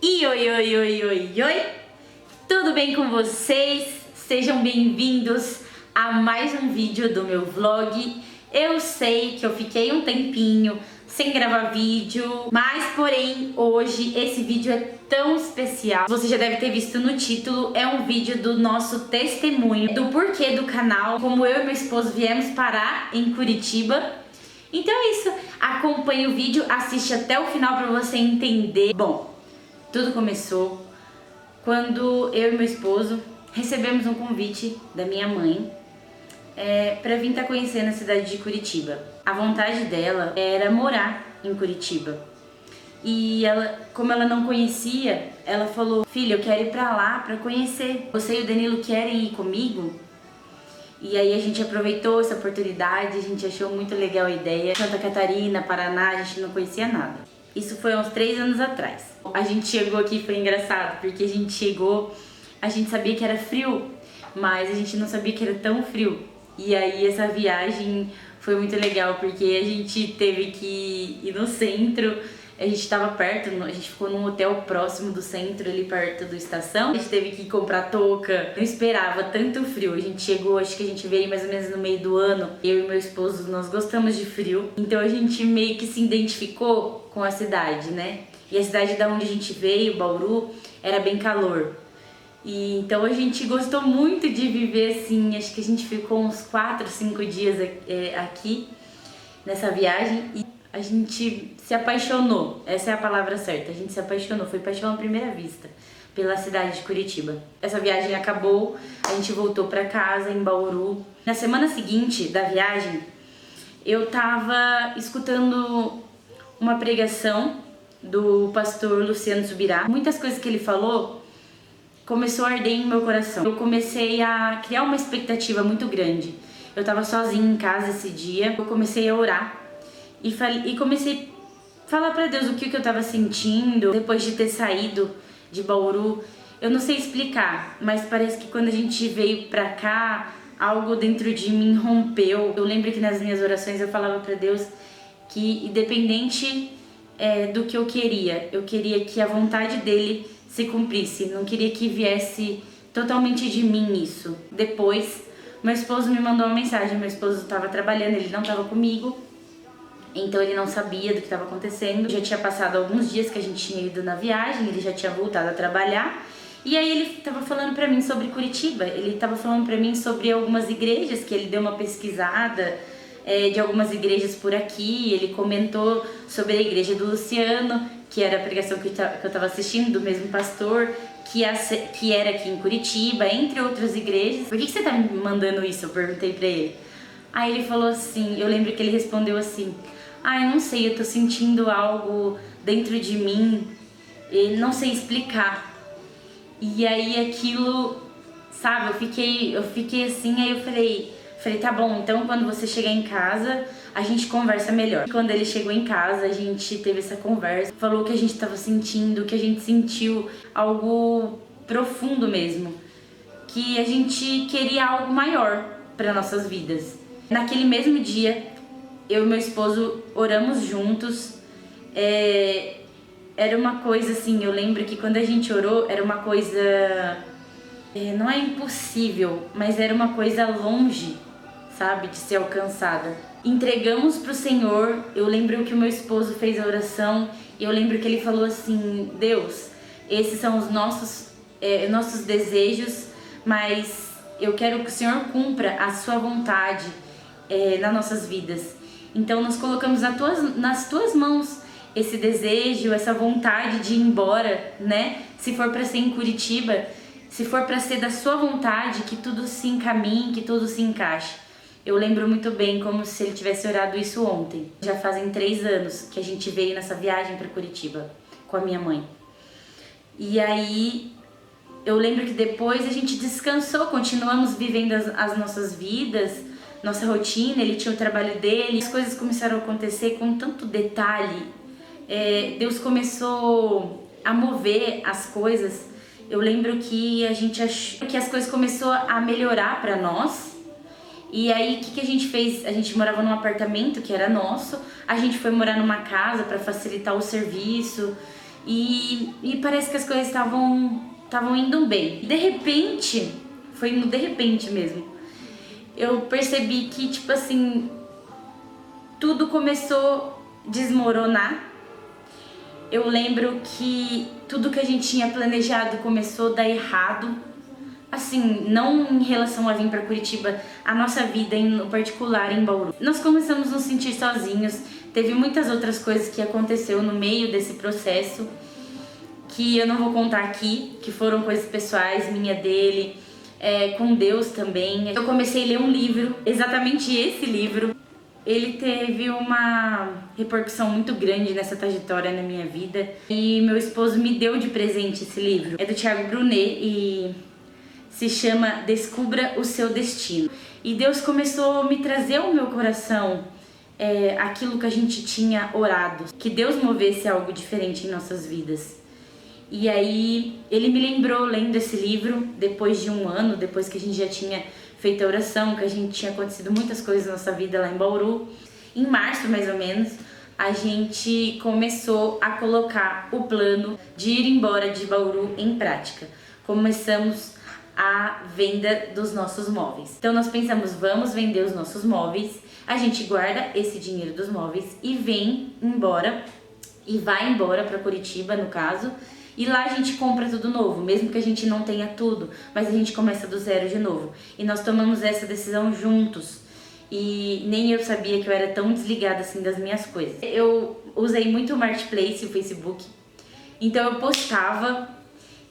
Oi, oi, oi, oi, oi! Tudo bem com vocês? Sejam bem-vindos a mais um vídeo do meu vlog. Eu sei que eu fiquei um tempinho sem gravar vídeo, mas porém hoje esse vídeo é tão especial. Você já deve ter visto no título, é um vídeo do nosso testemunho, do porquê do canal, como eu e meu esposo viemos parar em Curitiba. Então é isso, acompanhe o vídeo, assiste até o final para você entender. Bom, tudo começou quando eu e meu esposo recebemos um convite da minha mãe para vir estar conhecendo a cidade de Curitiba. A vontade dela era morar em Curitiba. E ela, como ela não conhecia, ela falou: "Filha, eu quero ir para lá para conhecer. Você e o Danilo querem ir comigo?" E aí a gente aproveitou essa oportunidade, a gente achou muito legal a ideia. Santa Catarina, Paraná, a gente não conhecia nada. Isso foi uns 3 anos atrás. A gente chegou aqui, foi engraçado, porque a gente chegou, a gente sabia que era frio, mas a gente não sabia que era tão frio. E aí essa viagem foi muito legal, porque a gente teve que ir no centro, a gente estava perto, a gente ficou num hotel próximo do centro, ali perto da estação. A gente teve que comprar touca, não esperava tanto frio. A gente chegou, acho que a gente veio mais ou menos no meio do ano. Eu e meu esposo, nós gostamos de frio, então a gente meio que se identificou com a cidade, né? E a cidade da onde a gente veio, Bauru, era bem calor. E então a gente gostou muito de viver assim, acho que a gente ficou uns 4, 5 dias aqui nessa viagem e a gente se apaixonou, essa é a palavra certa, a gente se apaixonou, foi paixão à primeira vista pela cidade de Curitiba. Essa viagem acabou, a gente voltou para casa em Bauru. Na semana seguinte da viagem, eu tava escutando uma pregação do pastor Luciano Subirá. Muitas coisas que ele falou começou a arder em meu coração. Eu comecei a criar uma expectativa muito grande. Eu tava sozinha em casa esse dia, eu comecei a orar e comecei a falar pra Deus o que eu tava sentindo depois de ter saído de Bauru. Eu não sei explicar, mas parece que quando a gente veio pra cá, algo dentro de mim rompeu. Eu lembro que nas minhas orações eu falava pra Deus que, independente do que eu queria que a vontade dele se cumprisse, não queria que viesse totalmente de mim isso. Depois, meu esposo me mandou uma mensagem, meu esposo estava trabalhando, ele não estava comigo, então ele não sabia do que estava acontecendo. Já tinha passado alguns dias que a gente tinha ido na viagem, ele já tinha voltado a trabalhar, e aí ele estava falando para mim sobre Curitiba, ele estava falando para mim sobre algumas igrejas, que ele deu uma pesquisada de algumas igrejas por aqui. Ele comentou sobre a igreja do Luciano, que era a pregação que eu estava assistindo, do mesmo pastor, que era aqui em Curitiba, entre outras igrejas. Por que você tá me mandando isso? Eu perguntei pra ele. Aí ele falou assim, eu lembro que ele respondeu assim: eu não sei, eu tô sentindo algo dentro de mim, e não sei explicar. E aí aquilo, sabe, eu fiquei assim, aí eu falei, tá bom, então quando você chegar em casa, a gente conversa melhor. Quando ele chegou em casa, a gente teve essa conversa, falou o que a gente estava sentindo, que a gente sentiu algo profundo mesmo, que a gente queria algo maior para nossas vidas. Naquele mesmo dia, eu e meu esposo oramos juntos. Era uma coisa assim, eu lembro que quando a gente orou, era uma coisa, não é impossível, mas era uma coisa longe, sabe, de ser alcançada. Entregamos pro Senhor. Eu lembro que o meu esposo fez a oração e eu lembro que ele falou assim: Deus, esses são os nossos desejos, mas eu quero que o Senhor cumpra a sua vontade nas nossas vidas. Então nós colocamos nas tuas mãos esse desejo, essa vontade de ir embora, né? Se for para ser em Curitiba, se for para ser da sua vontade, que tudo se encaminhe, que tudo se encaixe. Eu lembro muito bem, como se ele tivesse orado isso ontem. Já fazem 3 anos que a gente veio nessa viagem para Curitiba com a minha mãe. E aí eu lembro que depois a gente descansou, continuamos vivendo as nossas vidas, nossa rotina. Ele tinha o trabalho dele, as coisas começaram a acontecer com tanto detalhe. Deus começou a mover as coisas. Eu lembro que a gente achou que as coisas começaram a melhorar para nós. E aí, o que a gente fez? A gente morava num apartamento que era nosso, a gente foi morar numa casa para facilitar o serviço. e parece que as coisas estavam indo bem. De repente, foi de repente mesmo, eu percebi que, tipo assim, tudo começou a desmoronar. Eu lembro que tudo que a gente tinha planejado começou a dar errado. Assim, não em relação a vir para Curitiba, a nossa vida no particular em Bauru. Nós começamos a nos sentir sozinhos. Teve muitas outras coisas que aconteceu no meio desse processo, que eu não vou contar aqui, que foram coisas pessoais, minha dele, com Deus também. Eu comecei a ler um livro, exatamente esse livro. Ele teve uma repercussão muito grande nessa trajetória na minha vida. E meu esposo me deu de presente esse livro. É do Thiago Brunet e se chama Descubra o Seu Destino. E Deus começou a me trazer ao meu coração aquilo que a gente tinha orado, que Deus movesse algo diferente em nossas vidas. E aí ele me lembrou, lendo esse livro, depois de um ano, depois que a gente já tinha feito a oração, que a gente tinha acontecido muitas coisas na nossa vida lá em Bauru. Em março, mais ou menos, a gente começou a colocar o plano de ir embora de Bauru em prática. Começamos a venda dos nossos móveis. Então nós pensamos, vamos vender os nossos móveis, a gente guarda esse dinheiro dos móveis e vem embora, e vai embora para Curitiba, no caso, e lá a gente compra tudo novo, mesmo que a gente não tenha tudo, mas a gente começa do zero de novo. E nós tomamos essa decisão juntos. E nem eu sabia que eu era tão desligada assim das minhas coisas. Eu usei muito o Marketplace, o Facebook, então eu postava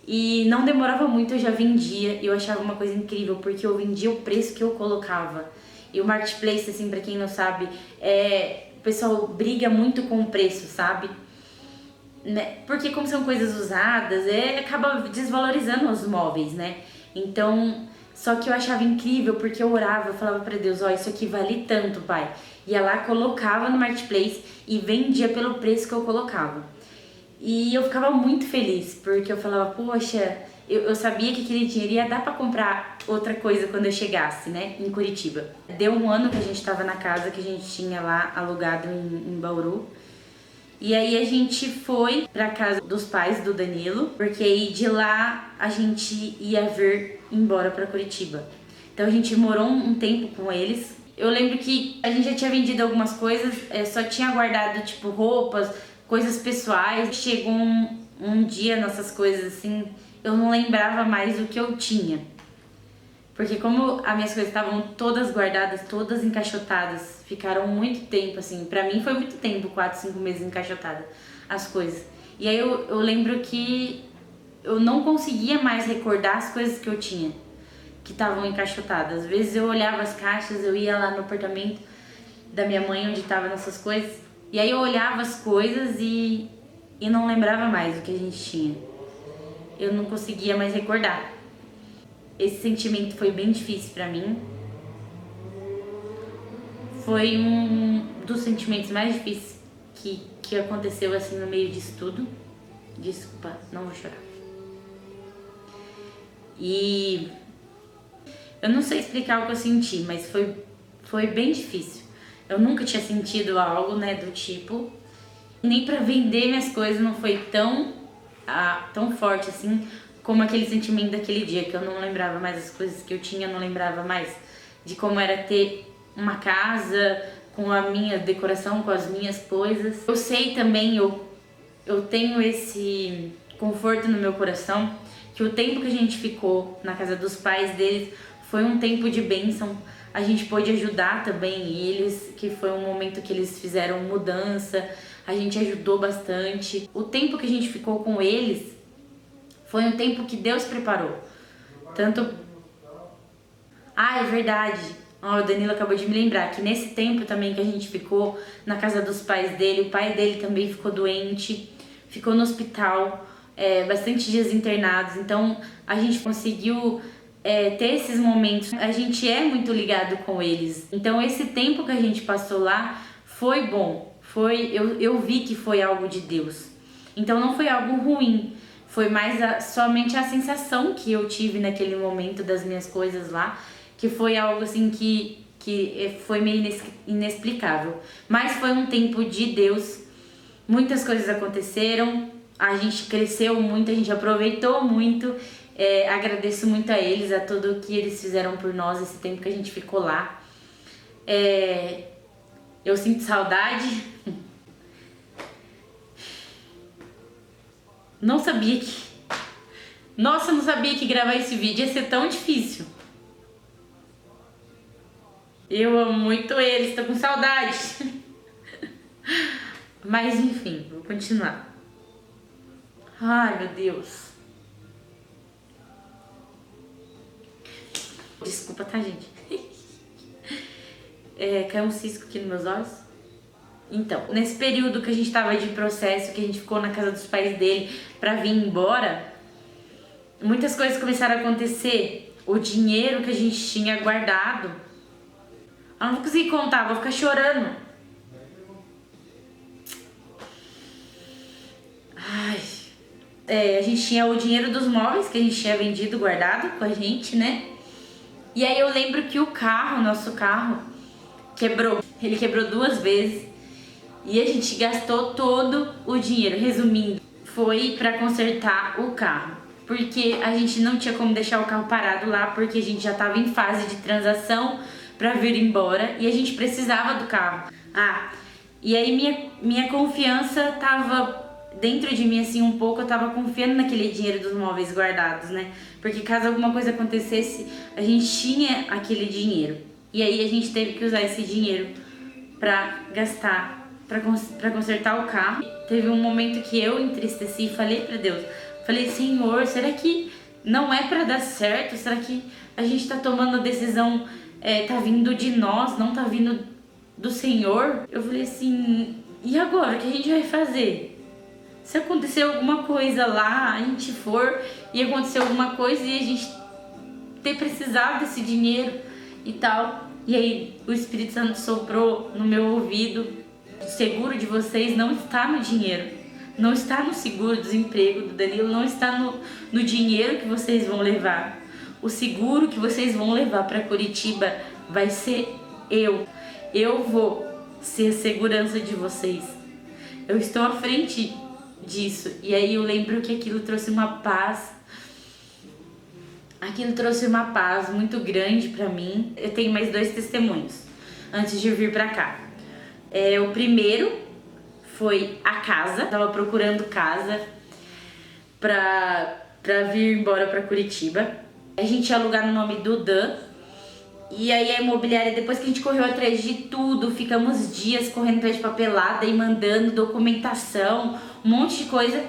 e não demorava muito, eu já vendia. E eu achava uma coisa incrível, porque eu vendia o preço que eu colocava. E o Marketplace, assim, pra quem não sabe, o pessoal briga muito com o preço, sabe? Né? Porque como são coisas usadas, acaba desvalorizando os móveis, né? Então, só que eu achava incrível, porque eu orava, eu falava pra Deus, ó, isso aqui vale tanto, pai. Ia lá, colocava no Marketplace e vendia pelo preço que eu colocava. E eu ficava muito feliz, porque eu falava, poxa, eu sabia que aquele dinheiro ia dar pra comprar outra coisa quando eu chegasse, né, em Curitiba. Deu um ano que a gente tava na casa que a gente tinha lá alugado em Bauru. E aí a gente foi pra casa dos pais do Danilo, porque aí de lá a gente ia vir embora pra Curitiba. Então a gente morou um tempo com eles. Eu lembro que a gente já tinha vendido algumas coisas, só tinha guardado tipo roupas, coisas pessoais. Chegou um dia, nossas coisas assim, eu não lembrava mais o que eu tinha. Porque como as minhas coisas estavam todas guardadas, todas encaixotadas, ficaram muito tempo, assim, pra mim foi muito tempo, 4, 5 meses encaixotada as coisas. E aí eu lembro que eu não conseguia mais recordar as coisas que eu tinha, que estavam encaixotadas. Às vezes eu olhava as caixas, eu ia lá no apartamento da minha mãe, onde estavam nossas coisas, e aí eu olhava as coisas e não lembrava mais o que a gente tinha. Eu não conseguia mais recordar. Esse sentimento foi bem difícil pra mim. Foi um dos sentimentos mais difíceis que aconteceu assim no meio disso tudo. Desculpa, não vou chorar. E eu não sei explicar o que eu senti, mas foi bem difícil. Eu nunca tinha sentido algo, né, do tipo. Nem pra vender minhas coisas não foi tão forte assim, como aquele sentimento daquele dia, que eu não lembrava mais as coisas que eu tinha, não lembrava mais de como era ter uma casa com a minha decoração, com as minhas coisas. Eu sei também, eu tenho esse conforto no meu coração, que o tempo que a gente ficou na casa dos pais deles foi um tempo de bênção. A gente pôde ajudar também eles, que foi um momento que eles fizeram mudança, a gente ajudou bastante. O tempo que a gente ficou com eles foi um tempo que Deus preparou. Tanto... é verdade. O Danilo acabou de me lembrar que nesse tempo também que a gente ficou na casa dos pais dele, o pai dele também ficou doente, ficou no hospital, bastante dias internados. Então a gente conseguiu ter esses momentos. A gente é muito ligado com eles. Então esse tempo que a gente passou lá foi bom. Eu vi que foi algo de Deus. Então não foi algo ruim. Foi mais somente a sensação que eu tive naquele momento das minhas coisas lá, que foi algo assim que foi meio inexplicável. Mas foi um tempo de Deus, muitas coisas aconteceram, a gente cresceu muito, a gente aproveitou muito. Agradeço muito a eles, a tudo o que eles fizeram por nós, esse tempo que a gente ficou lá. Eu sinto saudade. Não sabia que... Nossa, eu não sabia que gravar esse vídeo ia ser tão difícil. Eu amo muito eles, tô com saudade. Mas enfim, vou continuar. Ai, meu Deus. Desculpa, tá, gente? Caiu um cisco aqui nos meus olhos. Então, nesse período que a gente tava de processo, que a gente ficou na casa dos pais dele pra vir embora, muitas coisas começaram a acontecer. O dinheiro que a gente tinha guardado, eu não vou conseguir contar, vou ficar chorando. Ai. A gente tinha o dinheiro dos móveis que a gente tinha vendido, guardado com a gente, né? E aí eu lembro que o carro, nosso carro, quebrou. Ele quebrou 2 vezes. E a gente gastou todo o dinheiro. Resumindo, foi pra consertar o carro. Porque a gente não tinha como deixar o carro parado lá, porque a gente já tava em fase de transação pra vir embora. E a gente precisava do carro. E aí minha confiança tava... Dentro de mim, assim, um pouco, eu tava confiando naquele dinheiro dos móveis guardados, né? Porque caso alguma coisa acontecesse, a gente tinha aquele dinheiro. E aí a gente teve que usar esse dinheiro pra gastar, pra consertar o carro. Teve um momento que eu entristeci e falei pra Deus, falei, Senhor, será que não é pra dar certo? Será que a gente tá tomando a decisão, tá vindo de nós, não tá vindo do Senhor? Eu falei assim, e agora? O que a gente vai fazer? Se acontecer alguma coisa lá, a gente for e acontecer alguma coisa e a gente ter precisado desse dinheiro e tal. E aí o Espírito Santo soprou no meu ouvido, o seguro de vocês não está no dinheiro, não está no seguro-desemprego do Danilo, não está no dinheiro que vocês vão levar. O seguro que vocês vão levar para Curitiba vai ser eu. Eu vou ser a segurança de vocês. Eu estou à frente disso. E aí eu lembro que aquilo trouxe uma paz. Aquilo trouxe uma paz muito grande pra mim. Eu tenho mais 2 testemunhos antes de vir pra cá. O primeiro foi a casa. Eu tava procurando casa pra vir embora pra Curitiba. A gente ia alugar no nome do Dan. E aí a imobiliária, depois que a gente correu atrás de tudo, ficamos dias correndo atrás de papelada e mandando documentação, um monte de coisa.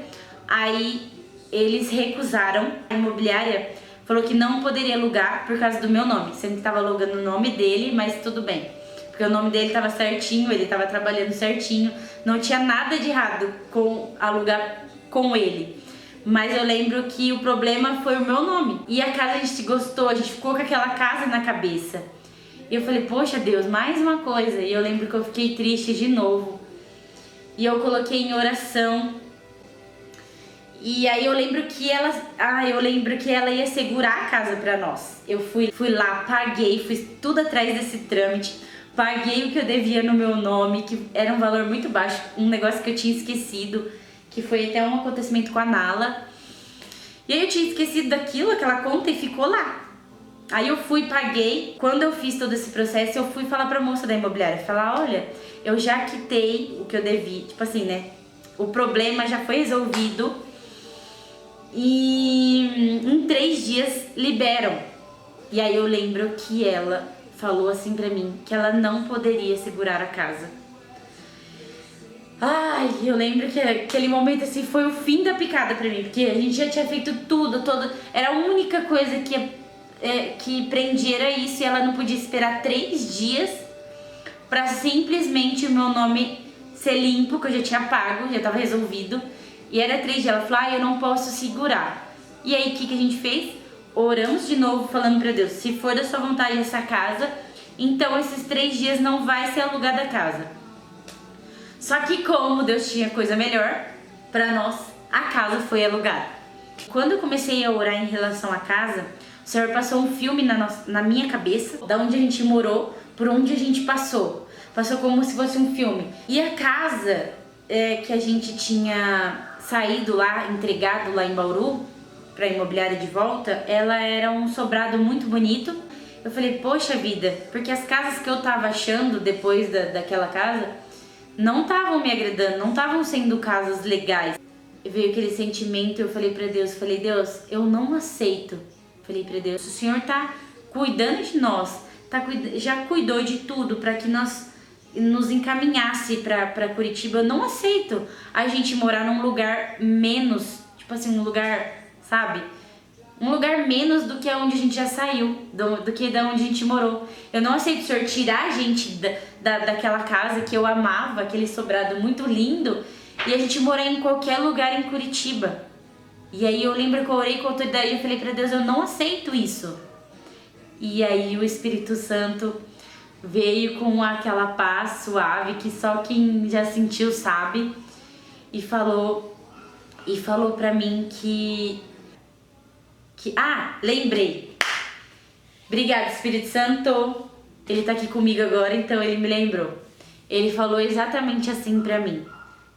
Aí eles recusaram. A imobiliária falou que não poderia alugar por causa do meu nome, sendo que tava alugando o nome dele, mas tudo bem. Porque o nome dele tava certinho, ele tava trabalhando certinho, não tinha nada de errado com alugar com ele. Mas eu lembro que o problema foi o meu nome. E a casa a gente gostou, a gente ficou com aquela casa na cabeça. E eu falei, poxa Deus, mais uma coisa. E eu lembro que eu fiquei triste de novo. E eu coloquei em oração. E aí eu lembro que ela ia segurar a casa pra nós. Eu fui lá, paguei, fiz tudo atrás desse trâmite. Paguei o que eu devia no meu nome, que era um valor muito baixo, um negócio que eu tinha esquecido, que foi até um acontecimento com a Nala. E aí eu tinha esquecido daquilo, aquela conta, e ficou lá. Aí eu fui, paguei. Quando eu fiz todo esse processo, eu fui falar pra moça da imobiliária, falar, olha, eu já quitei o que eu devi, tipo assim, né? O problema já foi resolvido e em 3 dias liberam. E aí eu lembro que ela falou assim pra mim, que ela não poderia segurar a casa. Ai, eu lembro que aquele momento assim foi o fim da picada pra mim, porque a gente já tinha feito tudo, era a única coisa que prendia era isso, e ela não podia esperar 3 dias pra simplesmente o meu nome ser limpo, que eu já tinha pago, já tava resolvido, e era 3 dias. Ela falou, eu não posso segurar. E aí o que a gente fez? Oramos de novo, falando pra Deus, se for da sua vontade essa casa, então esses 3 dias não vai ser alugada a casa. Só que como Deus tinha coisa melhor pra nós, a casa foi alugada. Quando eu comecei a orar em relação à casa, o Senhor passou um filme na minha cabeça, da onde a gente morou, por onde a gente passou. Passou como se fosse um filme. E a casa que a gente tinha saído lá, entregado lá em Bauru, pra imobiliária de volta, ela era um sobrado muito bonito. Eu falei, poxa vida, porque as casas que eu tava achando depois daquela casa não estavam me agradando, não estavam sendo casas legais. Veio aquele sentimento, eu falei pra Deus, Deus, eu não aceito. Falei pra Deus, o Senhor tá cuidando de nós, já cuidou de tudo pra que nós nos encaminhasse pra Curitiba. Eu não aceito a gente morar num lugar menos, tipo assim, um lugar, sabe? Um lugar menos do que onde a gente já saiu, do que da onde a gente morou. Eu não aceito o Senhor tirar a gente daquela casa que eu amava, aquele sobrado muito lindo, e a gente morar em qualquer lugar em Curitiba. E aí eu lembro que eu orei com a autoridade e eu falei pra Deus, eu não aceito isso. E aí o Espírito Santo veio com aquela paz suave que só quem já sentiu sabe, e falou pra mim que lembrei. Obrigada, Espírito Santo. Ele tá aqui comigo agora, então ele me lembrou. Ele falou exatamente assim pra mim: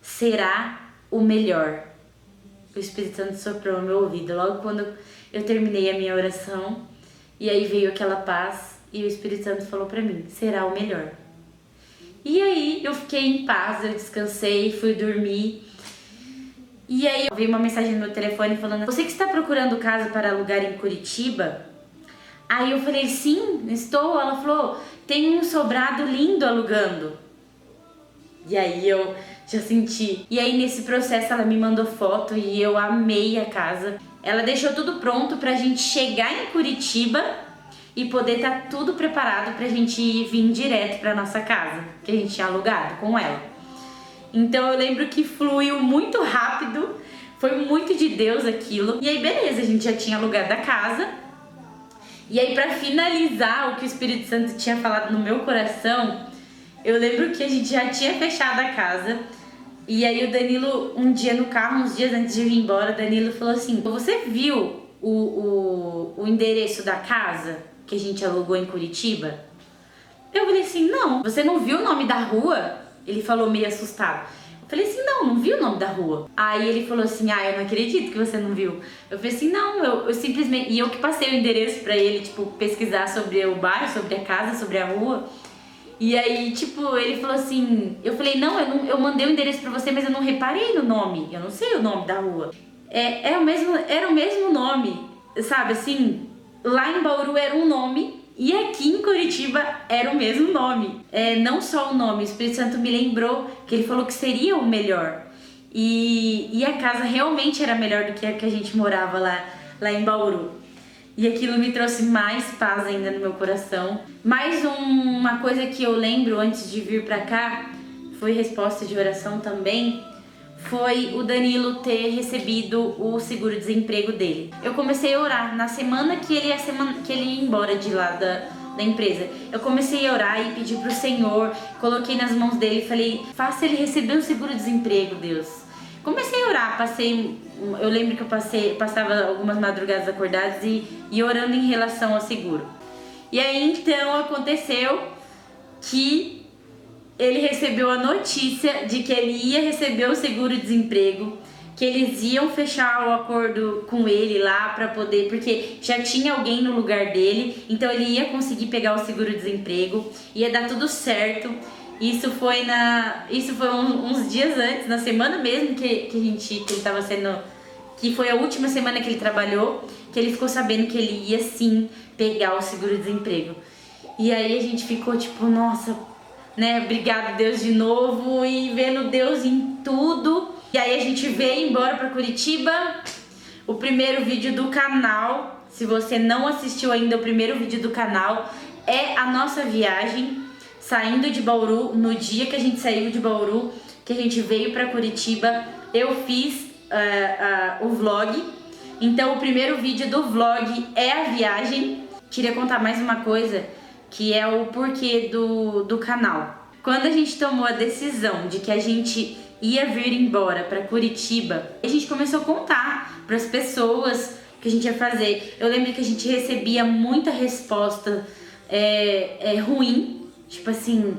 será o melhor. O Espírito Santo soprou no meu ouvido logo quando eu terminei a minha oração, e aí veio aquela paz e o Espírito Santo falou pra mim: será o melhor. E aí eu fiquei em paz, eu descansei, fui dormir. E aí veio uma mensagem no meu telefone falando: você que está procurando casa para alugar em Curitiba? Aí eu falei: sim, estou. Ela falou: tem um sobrado lindo alugando. E aí eu já senti. E aí nesse processo ela me mandou foto e eu amei a casa. Ela deixou tudo pronto pra gente chegar em Curitiba e poder estar tudo preparado pra gente vir direto pra nossa casa, que a gente tinha alugado com ela. Então eu lembro que fluiu muito rápido, foi muito de Deus aquilo. E aí beleza, a gente já tinha alugado a casa. E aí pra finalizar o que o Espírito Santo tinha falado no meu coração, eu lembro que a gente já tinha fechado a casa. E aí o Danilo, um dia no carro, uns dias antes de eu ir embora, o Danilo falou assim: você viu o endereço da casa que a gente alugou em Curitiba? Eu falei assim: não. Você não viu o nome da rua? Ele falou meio assustado. Eu falei assim: não vi o nome da rua. Aí ele falou assim: eu não acredito que você não viu. Eu falei assim: não, eu simplesmente... E eu que passei o endereço pra ele, tipo, pesquisar sobre o bairro, sobre a casa, sobre a rua. E aí, tipo, ele falou assim... Eu falei: não, eu mandei o endereço pra você, mas eu não reparei no nome. Eu não sei o nome da rua. Era o mesmo nome, sabe, assim... Lá em Bauru era um nome e aqui em Curitiba era o mesmo nome. Não só o nome, o Espírito Santo me lembrou que ele falou que seria o melhor. E a casa realmente era melhor do que a que a gente morava lá em Bauru. E aquilo me trouxe mais paz ainda no meu coração. Mais uma coisa que eu lembro antes de vir pra cá, foi resposta de oração também, foi o Danilo ter recebido o seguro-desemprego dele. Eu comecei a orar na semana que ele ia embora de lá da empresa. Eu comecei a orar e pedi pro Senhor, coloquei nas mãos dele e falei: faça ele receber o seguro-desemprego, Deus. Comecei a orar, eu lembro que eu passava algumas madrugadas acordadas e orando em relação ao seguro. E aí então aconteceu que ele recebeu a notícia de que ele ia receber o seguro-desemprego, que eles iam fechar o acordo com ele lá pra poder, porque já tinha alguém no lugar dele, então ele ia conseguir pegar o seguro-desemprego, ia dar tudo certo. Isso foi uns dias antes, na semana mesmo que ele tava sendo, que foi a última semana que ele trabalhou, que ele ficou sabendo que ele ia sim pegar o seguro-desemprego. E aí a gente ficou tipo: nossa, né, obrigado Deus de novo, e vendo Deus em tudo. E aí a gente veio embora pra Curitiba. O primeiro vídeo do canal, se você não assistiu ainda o primeiro vídeo do canal, é a nossa viagem saindo de Bauru. No dia que a gente saiu de Bauru, que a gente veio pra Curitiba, eu fiz o vlog. Então o primeiro vídeo do vlog é a viagem. Queria contar mais uma coisa, que é o porquê do canal. Quando a gente tomou a decisão de que a gente ia vir embora para Curitiba, a gente começou a contar para as pessoas o que a gente ia fazer. Eu lembro que a gente recebia muita resposta ruim, tipo assim: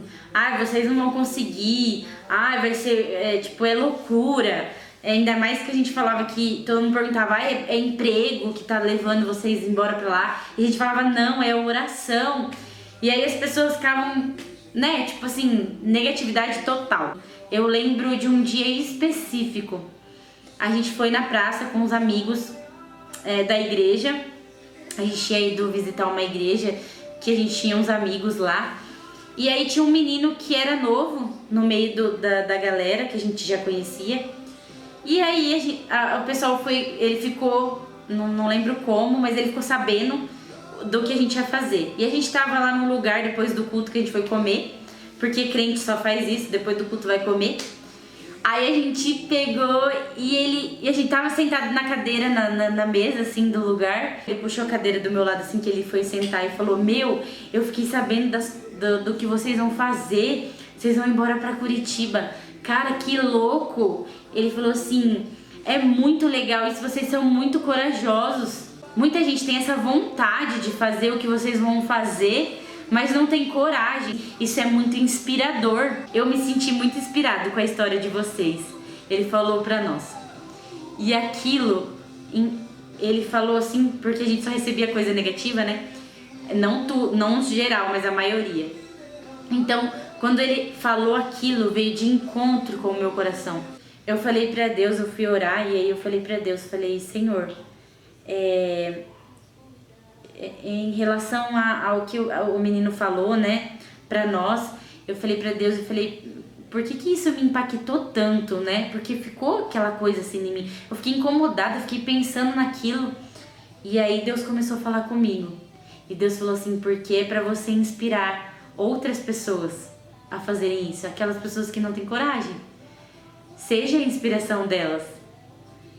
vocês não vão conseguir, vai ser, é loucura. Ainda mais que a gente falava que todo mundo perguntava, é emprego que tá levando vocês embora pra lá. E a gente falava, não, é oração. E aí as pessoas ficavam, né, tipo assim, negatividade total. Eu lembro de um dia específico. A gente foi na praça com os amigos da igreja. A gente tinha ido visitar uma igreja que a gente tinha uns amigos lá. E aí tinha um menino que era novo no meio da galera, que a gente já conhecia. E aí o pessoal ele ficou, não lembro como, mas ele ficou sabendo do que a gente ia fazer. E a gente tava lá num lugar depois do culto que a gente foi comer, porque crente só faz isso, depois do culto vai comer. Aí a gente pegou e a gente tava sentado na cadeira, na mesa, assim, do lugar. Ele puxou a cadeira do meu lado, assim, que ele foi sentar e falou, eu fiquei sabendo do que vocês vão fazer, vocês vão embora pra Curitiba. Cara, que louco! Ele falou assim, é muito legal isso, vocês são muito corajosos. Muita gente tem essa vontade de fazer o que vocês vão fazer, mas não tem coragem. Isso é muito inspirador. Eu me senti muito inspirado com a história de vocês. Ele falou pra nós. E aquilo, ele falou assim, porque a gente só recebia coisa negativa, né? Não geral, mas a maioria. Então, quando ele falou aquilo, veio de encontro com o meu coração. Eu falei pra Deus, eu fui orar, e aí eu falei pra Deus, falei, Senhor, em relação ao que o menino falou, né, pra nós, eu falei pra Deus, eu falei, por que isso me impactou tanto, né? Porque ficou aquela coisa assim em mim. Eu fiquei incomodada, fiquei pensando naquilo. E aí Deus começou a falar comigo. E Deus falou assim, porque é pra você inspirar outras pessoas a fazerem isso, aquelas pessoas que não têm coragem. Seja a inspiração delas.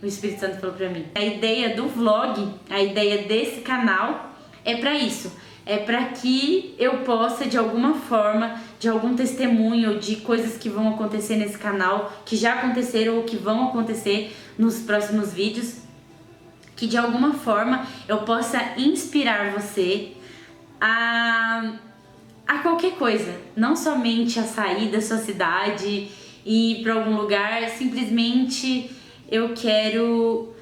O Espírito Santo falou pra mim. A ideia do vlog, a ideia desse canal é pra isso. É pra que eu possa, de alguma forma, de algum testemunho, de coisas que vão acontecer nesse canal, que já aconteceram ou que vão acontecer nos próximos vídeos, que de alguma forma eu possa inspirar você a qualquer coisa, não somente a sair da sua cidade e ir para algum lugar, simplesmente eu quero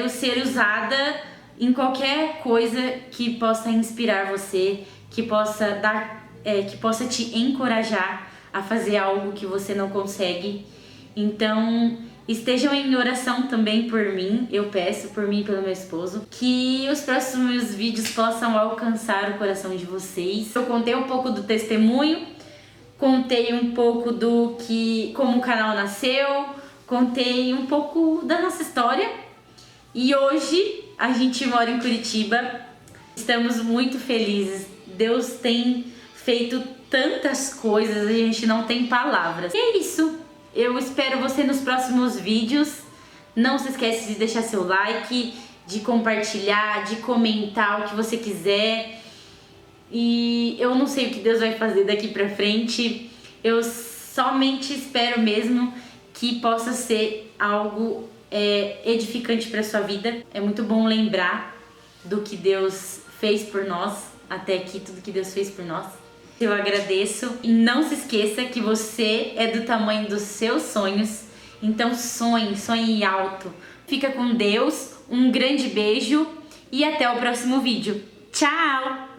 ser usada em qualquer coisa que possa inspirar você, que possa te encorajar a fazer algo que você não consegue. Então, estejam em oração também por mim, eu peço por mim e pelo meu esposo, que os próximos vídeos possam alcançar o coração de vocês. Eu contei um pouco do testemunho, contei um pouco como o canal nasceu, contei um pouco da nossa história. E hoje a gente mora em Curitiba, estamos muito felizes. Deus tem feito tantas coisas, a gente não tem palavras. E é isso. Eu espero você nos próximos vídeos. Não se esquece de deixar seu like, de compartilhar, de comentar o que você quiser. E eu não sei o que Deus vai fazer daqui pra frente. Eu somente espero mesmo que possa ser algo edificante para sua vida. É muito bom lembrar do que Deus fez por nós até aqui, tudo que Deus fez por nós. Eu agradeço e não se esqueça que você é do tamanho dos seus sonhos. Então sonhe alto. Fica com Deus, um grande beijo e até o próximo vídeo. Tchau!